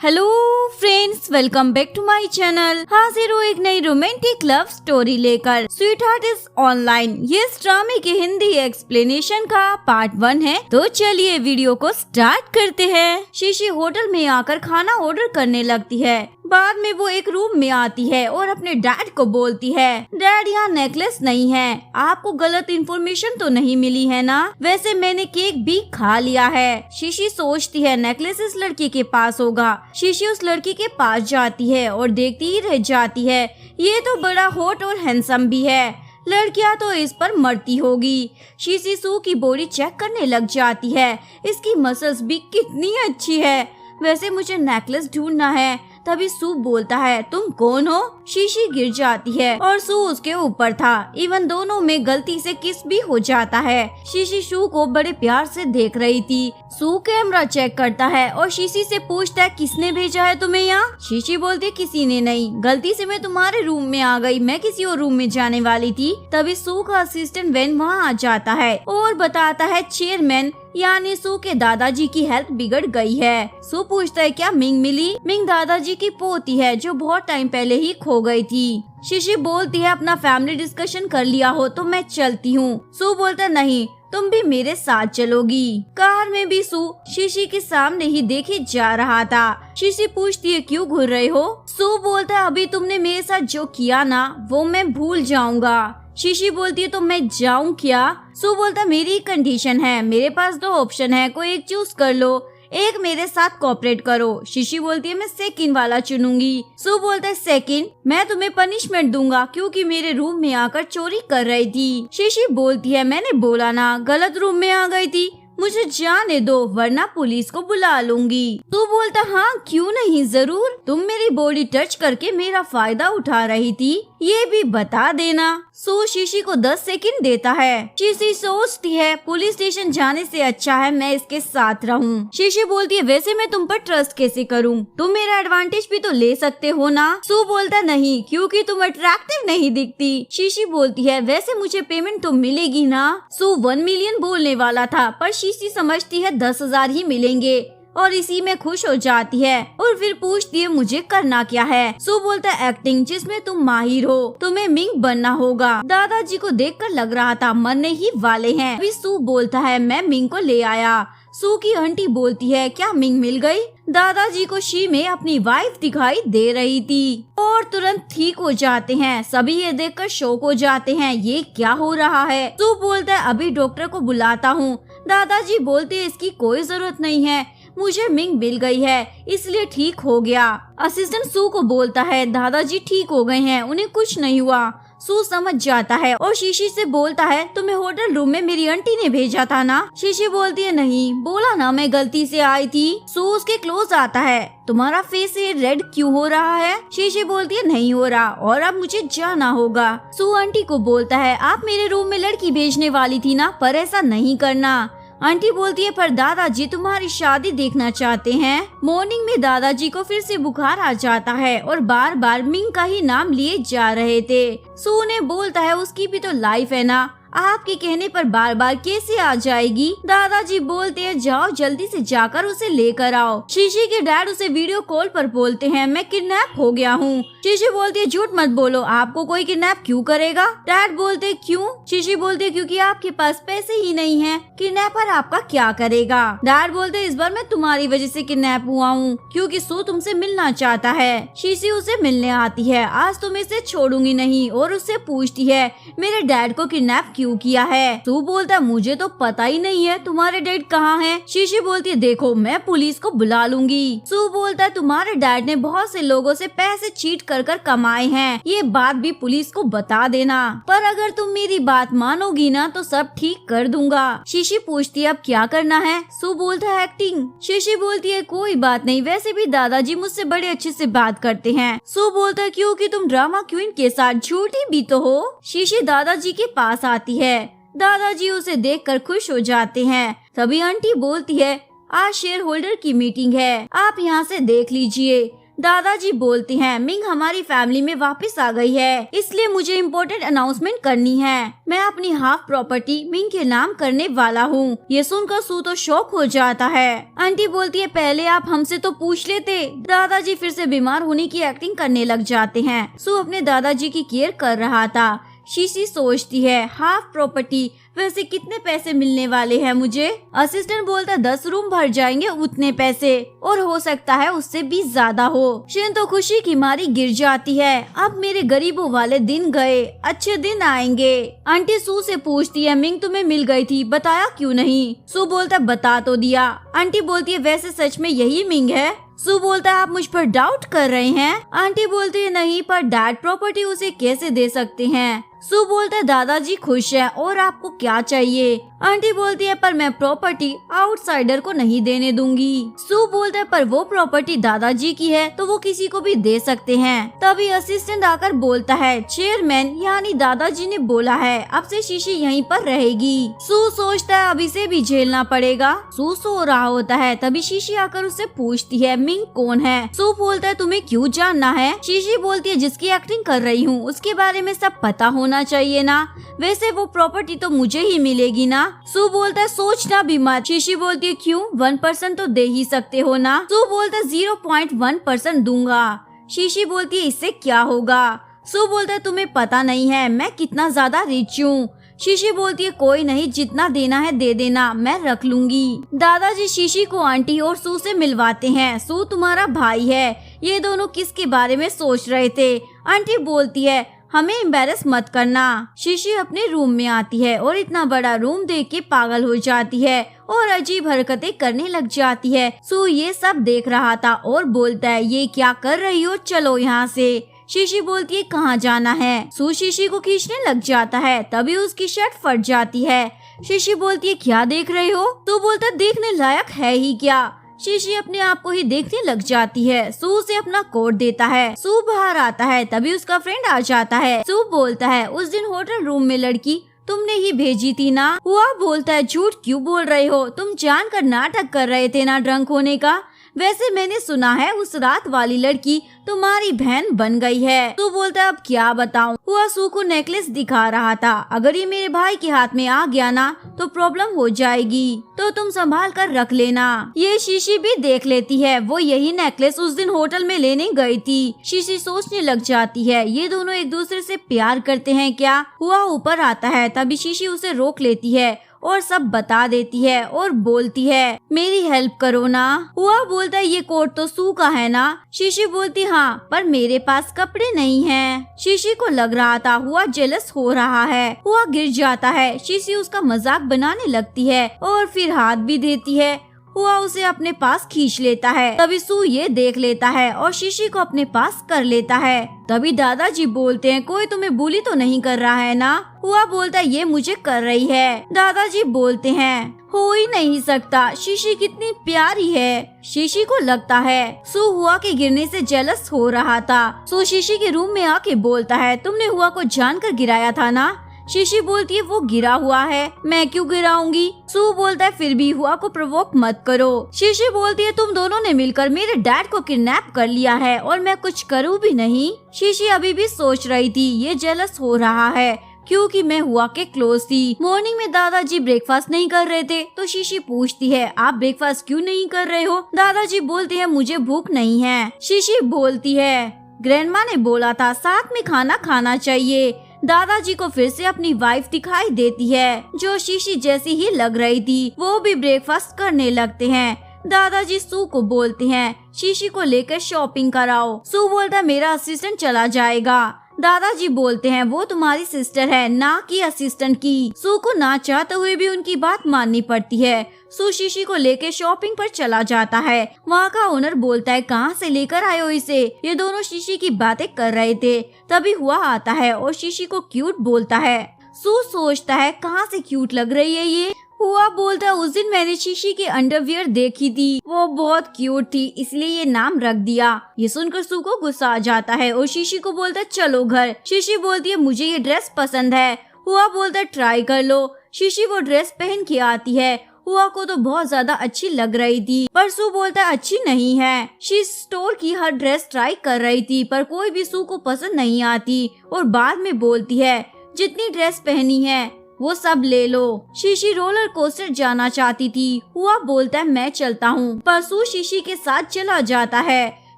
Hello friends, welcome back to my channel. हाजिर हूँ एक नई रोमांटिक लव स्टोरी लेकर। स्वीट हार्ट इज ऑनलाइन, ये इस ड्रामे के हिंदी एक्सप्लेनेशन का पार्ट 1 है। तो चलिए वीडियो को स्टार्ट करते हैं। शीशी होटल में आकर खाना ऑर्डर करने लगती है। बाद में वो एक रूम में आती है और अपने डैड को बोलती है, डैड यहाँ नेकलेस नहीं है, आपको गलत इन्फॉर्मेशन तो नहीं मिली है ना? वैसे मैंने केक भी खा लिया है। शीशी सोचती है नेकलेस इस लड़की के पास होगा। शीशी उस लड़की के पास जाती है और देखती ही रह जाती है, ये तो बड़ा हॉट और हैंडसम भी है, लड़कियां तो इस पर मरती होगी। शीशी सू की बॉडी चेक करने लग जाती है, इसकी मसल्स भी कितनी अच्छी है। वैसे मुझे नेकलेस ढूंढना है। तभी सू बोलता है, तुम कौन हो? शीशी गिर जाती है और सू उसके ऊपर था। इवन दोनों में गलती से किस भी हो जाता है। शीशी सू को बड़े प्यार से देख रही थी। सू कैमरा चेक करता है और शीशी से पूछता है, किसने भेजा है तुम्हें यहाँ? शीशी बोलती है, किसी ने नहीं, गलती से मैं तुम्हारे रूम में आ गई, मैं किसी और रूम में जाने वाली थी। तभी सू का असिस्टेंट वैन वहाँ आ जाता है और बताता है चेयरमैन यानी सू के दादाजी की हेल्थ बिगड़ गई है। सू पूछता है, क्या मिंग मिली? मिंग दादाजी की पोती है जो बहुत टाइम पहले ही खो गई थी। शीशी बोलती है, अपना फैमिली डिस्कशन कर लिया हो तो मैं चलती हूँ। सू बोलता, नहीं, तुम भी मेरे साथ चलोगी। कार में भी सू शीशी के सामने ही देखे जा रहा था। शीशी पूछती है, क्यों घूर रहे हो? सू बोलता है, अभी तुमने मेरे साथ जो किया ना वो मैं भूल जाऊंगा। शीशी बोलती है, तो मैं जाऊं क्या? सू बोलता, मेरी कंडीशन है, मेरे पास 2 ऑप्शन है, कोई एक चूज कर लो, एक मेरे साथ कोऑपरेट करो। शीशी बोलती है, मैं सेकंड वाला चुनूंगी। सू बोलता है, सेकंड? मैं तुम्हें पनिशमेंट दूंगा क्योंकि मेरे रूम में आकर चोरी कर रही थी। शीशी बोलती है, मैंने बोला ना, गलत रूम में आ गई थी, मुझे जाने दो वरना पुलिस को बुला लूंगी। तू बोलता, हाँ क्यों नहीं, जरूर, तुम मेरी बॉडी टच करके मेरा फायदा उठा रही थी, ये भी बता देना। सू शीशी को 10 सेकंड देता है। शीशी सोचती है, पुलिस स्टेशन जाने से अच्छा है मैं इसके साथ रहूं। शीशी बोलती है, वैसे मैं तुम पर ट्रस्ट कैसे करूं? तुम मेरा एडवांटेज भी तो ले सकते हो ना? सू बोलता, नहीं, क्योंकि तुम अट्रैक्टिव नहीं दिखती। शीशी बोलती है, वैसे मुझे पेमेंट तो मिलेगी ना? सू 1 मिलियन बोलने वाला था पर शीशी समझती है 10,000 ही मिलेंगे और इसी में खुश हो जाती है और फिर पूछती है, मुझे करना क्या है? सू बोलता है, एक्टिंग, जिसमें तुम माहिर हो, तुम्हें मिंग बनना होगा। दादाजी को देखकर लग रहा था मरने ही वाले हैं। अभी सू बोलता है, मैं मिंग को ले आया। सू की आंटी बोलती है, क्या मिंग मिल गई? दादाजी को शी में अपनी वाइफ दिखाई दे रही थी और तुरंत ठीक हो जाते हैं। सभी ये देखकर शॉक हो जाते हैं, ये क्या हो रहा है? सू बोलता है, अभी डॉक्टर को बुलाता हूँ। दादाजी बोलते हैं, इसकी कोई जरूरत नहीं है, मुझे मिंग मिल गई है इसलिए ठीक हो गया। असिस्टेंट सू को बोलता है, दादाजी ठीक हो गए हैं, उन्हें कुछ नहीं हुआ। सू समझ जाता है और शीशी से बोलता है, तुम्हें होटल रूम में मेरी आंटी ने भेजा था ना? शीशी बोलती है, नहीं, बोला ना मैं गलती से आई थी। सू उसके क्लोज आता है, तुम्हारा फेस रेड क्यों हो रहा है? शीशी बोलती है, नहीं हो रहा और अब मुझे जाना होगा। सू आंटी को बोलता है, आप मेरे रूम में लड़की भेजने वाली थी ना, पर ऐसा नहीं करना। आंटी बोलती है, पर दादाजी तुम्हारी शादी देखना चाहते हैं। मॉर्निंग में दादाजी को फिर से बुखार आ जाता है और बार बार मिंग का ही नाम लिए जा रहे थे। सू ने बोलता है, उसकी भी तो लाइफ है ना, आपके कहने पर बार बार कैसे आ जाएगी? दादाजी बोलते हैं, जाओ जल्दी से जाकर उसे लेकर आओ। शीशी के डैड उसे वीडियो कॉल पर बोलते हैं, मैं किडनैप हो गया हूँ। शीशी बोलती है, झूठ मत बोलो, आपको कोई किडनैप क्यों करेगा? डैड बोलते, क्यों? शीशी बोलती है, क्योंकि आपके पास पैसे ही नहीं है, किडनैपर आपका क्या करेगा? डैड बोलते, इस बार मैं तुम्हारी वजह से किडनैप हुआ हूँ क्योंकि सू तुमसे मिलना चाहता है। शीशी उसे मिलने आती है, आज तुम इसे छोड़ूंगी नहीं, और उससे पूछती है, मेरे डैड को किडनैप क्यों किया है? सू बोलता, मुझे तो पता ही नहीं है तुम्हारे डैड कहाँ हैं। शीशी बोलती है, देखो मैं पुलिस को बुला लूंगी। सू बोलता है, तुम्हारे डैड ने बहुत से लोगों से पैसे चीट कर कमाए हैं, ये बात भी पुलिस को बता देना, पर अगर तुम मेरी बात मानोगी ना तो सब ठीक कर दूंगा। शीशी पूछती है, अब क्या करना है? सू बोलता है, एक्टिंग। शीशी बोलती है, कोई बात नहीं, वैसे भी दादाजी मुझसे बड़े अच्छे से बात करते हैं। सू बोलता है, क्योंकि तुम ड्रामा क्वीन के साथ झूठी भी तो हो। शीशी दादाजी के पास आती है, दादाजी उसे देखकर खुश हो जाते हैं। तभी आंटी बोलती है, आज शेयर होल्डर की मीटिंग है, आप यहाँ से देख लीजिए। दादाजी बोलते हैं मिंग हमारी फैमिली में वापस आ गई है, इसलिए मुझे इम्पोर्टेंट अनाउंसमेंट करनी है। मैं अपनी हाफ प्रॉपर्टी मिंग के नाम करने वाला हूँ। ये सुनकर सू तो शॉक हो जाता है। आंटी बोलती है पहले आप हमसे तो पूछ लेते। दादाजी फिर से बीमार होने की एक्टिंग करने लग जाते हैं। सू अपने दादाजी की केयर कर रहा था। शीशी सोचती है हाफ प्रॉपर्टी, वैसे कितने पैसे मिलने वाले हैं मुझे? असिस्टेंट बोलता 10 रूम भर जाएंगे उतने पैसे, और हो सकता है उससे भी ज्यादा हो। शिन तो खुशी की मारी गिर जाती है। अब मेरे गरीबों वाले दिन गए, अच्छे दिन आएंगे। आंटी सू से पूछती है मिंग तुम्हें मिल गई थी, बताया क्यों नहीं? सू बोलता बता तो दिया। आंटी बोलती है वैसे सच में यही मिंग है? सू बोलता है आप मुझ पर डाउट कर रहे हैं? आंटी बोलती है नहीं, पर डैड प्रॉपर्टी उसे कैसे दे सकते हैं? सू बोलता है दादाजी खुश है और आपको क्या चाहिए? आंटी बोलती है पर मैं प्रॉपर्टी आउटसाइडर को नहीं देने दूंगी। सू बोलता है पर वो प्रॉपर्टी दादाजी की है तो वो किसी को भी दे सकते हैं। तभी असिस्टेंट आकर बोलता है चेयरमैन यानी दादाजी ने बोला है अब से शीशी यहीं पर रहेगी। सू सोचता है अब इसे भी झेलना पड़ेगा। सू सो रहा होता है, तभी शीशी आकर उससे पूछती है मिंग कौन है? सू बोलता है तुम्हें क्यों जानना है? शीशी बोलती है जिसकी एक्टिंग कर रही हूँ उसके बारे में सब पता होना चाहिए ना, वैसे वो प्रॉपर्टी तो मुझे ही मिलेगी ना। सू बोलता है सोचना भी मत। शीशी बोलती है क्यों, 1% तो दे ही सकते हो ना। सू बोलता है 0.1% दूंगा। शीशी बोलती है इससे क्या होगा? सू बोलता है तुम्हें पता नहीं है मैं कितना ज्यादा रिच हूँ। शीशी बोलती है कोई नहीं, जितना देना है दे देना, मैं रख लूंगी। दादाजी शीशी को आंटी और सू से मिलवाते हैं। सू तुम्हारा भाई है। ये दोनों किसके बारे में सोच रहे थे? आंटी बोलती है हमें एम्बैरस मत करना। शीशी अपने रूम में आती है और इतना बड़ा रूम देख के पागल हो जाती है और अजीब हरकतें करने लग जाती है। सू ये सब देख रहा था और बोलता है ये क्या कर रही हो, चलो यहाँ से। शीशी बोलती है कहाँ जाना है? सू शीशी को खींचने लग जाता है, तभी उसकी शर्ट फट जाती है। शीशी बोलती है क्या देख रहे हो? सू बोलता है देखने लायक है ही क्या? शीशी अपने आप को ही देखने लग जाती है। सू से अपना कोट देता है। सू बाहर आता है, तभी उसका फ्रेंड आ जाता है। सू बोलता है उस दिन होटल रूम में लड़की तुमने ही भेजी थी ना? हुआ बोलता है झूठ क्यों बोल रहे हो, तुम जानकर नाटक कर रहे थे ना ड्रंक होने का। वैसे मैंने सुना है उस रात वाली लड़की तुम्हारी बहन बन गई है। तू बोलता है अब क्या बताऊं? हुआ सू को नेकलेस दिखा रहा था, अगर ये मेरे भाई के हाथ में आ गया ना तो प्रॉब्लम हो जाएगी, तो तुम संभाल कर रख लेना। ये शीशी भी देख लेती है, वो यही नेकलेस उस दिन होटल में लेने गई थी। शीशी सोचने लग जाती है ये दोनों एक दूसरे से प्यार करते हैं क्या? हुआ ऊपर आता है, तभी शीशी उसे रोक लेती है और सब बता देती है और बोलती है मेरी हेल्प करो ना। हुआ बोलता है ये कोट तो सू का है ना? शीशी बोलती हाँ, पर मेरे पास कपड़े नहीं हैं। शीशी को लग रहा था हुआ जेलस हो रहा है। हुआ गिर जाता है। शीशी उसका मजाक बनाने लगती है और फिर हाथ भी देती है। हुआ उसे अपने पास खींच लेता है, तभी सू ये देख लेता है और शीशी को अपने पास कर लेता है। तभी दादाजी बोलते हैं कोई तुम्हें बुली तो नहीं कर रहा है ना? हुआ बोलता है ये मुझे कर रही है। दादाजी बोलते हैं हो ही नहीं सकता, शीशी कितनी प्यारी है। शीशी को लगता है सू हुआ के गिरने से जेलस हो रहा था। सू शीशी के रूम में आके बोलता है तुमने हुआ को जानकर गिराया था ना? शीशी बोलती है वो गिरा हुआ है, मैं क्यों गिराऊंगी? सू बोलता है फिर भी हुआ को प्रवोक मत करो। शीशी बोलती है तुम दोनों ने मिलकर मेरे डैड को किडनैप कर लिया है और मैं कुछ करूँ भी नहीं। शीशी अभी भी सोच रही थी ये जेलस हो रहा है क्योंकि मैं हुआ के क्लोज थी। मॉर्निंग में दादाजी ब्रेकफास्ट नहीं कर रहे थे तो शीशी पूछती है आप ब्रेकफास्ट क्यों नहीं कर रहे हो? दादाजी बोलते हैं मुझे भूख नहीं है। शीशी बोलती है ग्रैंडमा ने बोला था साथ में खाना खाना चाहिए। दादाजी को फिर से अपनी वाइफ दिखाई देती है जो शीशी जैसी ही लग रही थी। वो भी ब्रेकफास्ट करने लगते हैं। दादाजी सू को बोलते हैं शीशी को लेकर शॉपिंग कराओ। सू बोलता है मेरा असिस्टेंट चला जाएगा। दादाजी बोलते हैं वो तुम्हारी सिस्टर है ना कि असिस्टेंट की। सू को ना चाहते हुए भी उनकी बात माननी पड़ती है। सू शीशी को लेकर शॉपिंग पर चला जाता है। वहाँ का ओनर बोलता है कहाँ से लेकर आए हो इसे? ये दोनों शीशी की बातें कर रहे थे। तभी हुआ आता है और शीशी को क्यूट बोलता है। सू सोचता है कहाँ से क्यूट लग रही है ये? हुआ बोलता है उस दिन मैंने शीशी की अंडरवियर देखी थी, वो बहुत क्यूट थी इसलिए ये नाम रख दिया। ये सुनकर सू को गुस्सा आ जाता है और शीशी को बोलता है चलो घर। शीशी बोलती है मुझे ये ड्रेस पसंद है। हुआ बोलता है ट्राई कर लो। शीशी वो ड्रेस पहन के आती है हुआ को तो बहुत ज्यादा अच्छी लग रही थी, पर सू बोलता है अच्छी नहीं है। शी स्टोर की हर ड्रेस ट्राई कर रही थी, पर कोई भी सू को पसंद नहीं आती और बाद में बोलती है जितनी ड्रेस पहनी है वो सब ले लो। शीशी रोलर कोस्टर जाना चाहती थी। हुआ बोलता है मैं चलता हूँ, पर सू शीशी के साथ चला जाता है।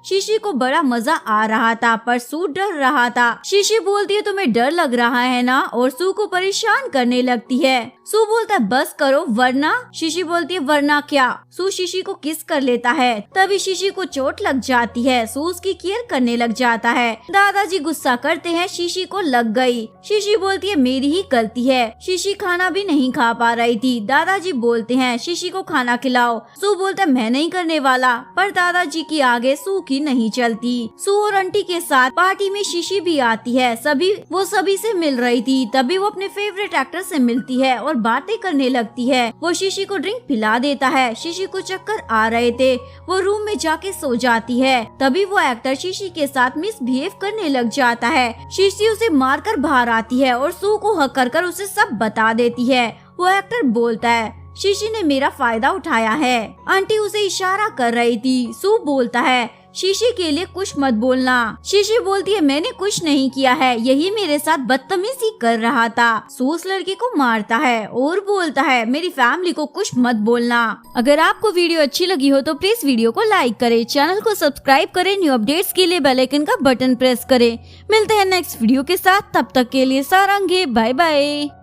शीशी को बड़ा मजा आ रहा था, पर सू डर रहा था। शीशी बोलती है तुम्हें डर लग रहा है ना, और सू को परेशान करने लगती है। सू बोलता है बस करो वरना। शीशी बोलती है वरना क्या। सू शीशी को किस कर लेता है। तभी शीशी को चोट लग जाती है। सू उसकी केयर करने लग जाता है। दादाजी गुस्सा करते हैं शीशी को लग गई। शीशी बोलती है मेरी ही गलती है। शीशी खाना भी नहीं खा पा रही थी। दादाजी बोलते हैं शीशी को खाना खिलाओ। सू बोलता है मैं नहीं करने वाला, पर दादाजी की आगे सू की नहीं चलती। सू और आंटी के साथ पार्टी में शीशी भी आती है। सभी से मिल रही थी। तभी वो अपने फेवरेट एक्टर से मिलती है और बातें करने लगती है। वो शीशी को ड्रिंक पिला देता है। शीशी को चक्कर आ रहे थे। वो रूम में जाके सो जाती है। तभी वो एक्टर शीशी के साथ मिसबिहेव करने लग जाता है। शीशी उसे मारकर बाहर आती है और सू को हक कर उसे सब बता देती है। वो एक्टर बोलता है शीशी ने मेरा फायदा उठाया है। आंटी उसे इशारा कर रही थी। सू बोलता है शीशी के लिए कुछ मत बोलना। शीशी बोलती है मैंने कुछ नहीं किया है, यही मेरे साथ बदतमीजी कर रहा था। सू उस लड़के को मारता है और बोलता है मेरी फैमिली को कुछ मत बोलना। अगर आपको वीडियो अच्छी लगी हो तो प्लीज वीडियो को लाइक करें, चैनल को सब्सक्राइब करें, न्यू अपडेट्स के लिए बेल आइकन का बटन प्रेस करें। मिलते हैं नेक्स्ट वीडियो के साथ, तब तक के लिए सारंगे, बाय बाय।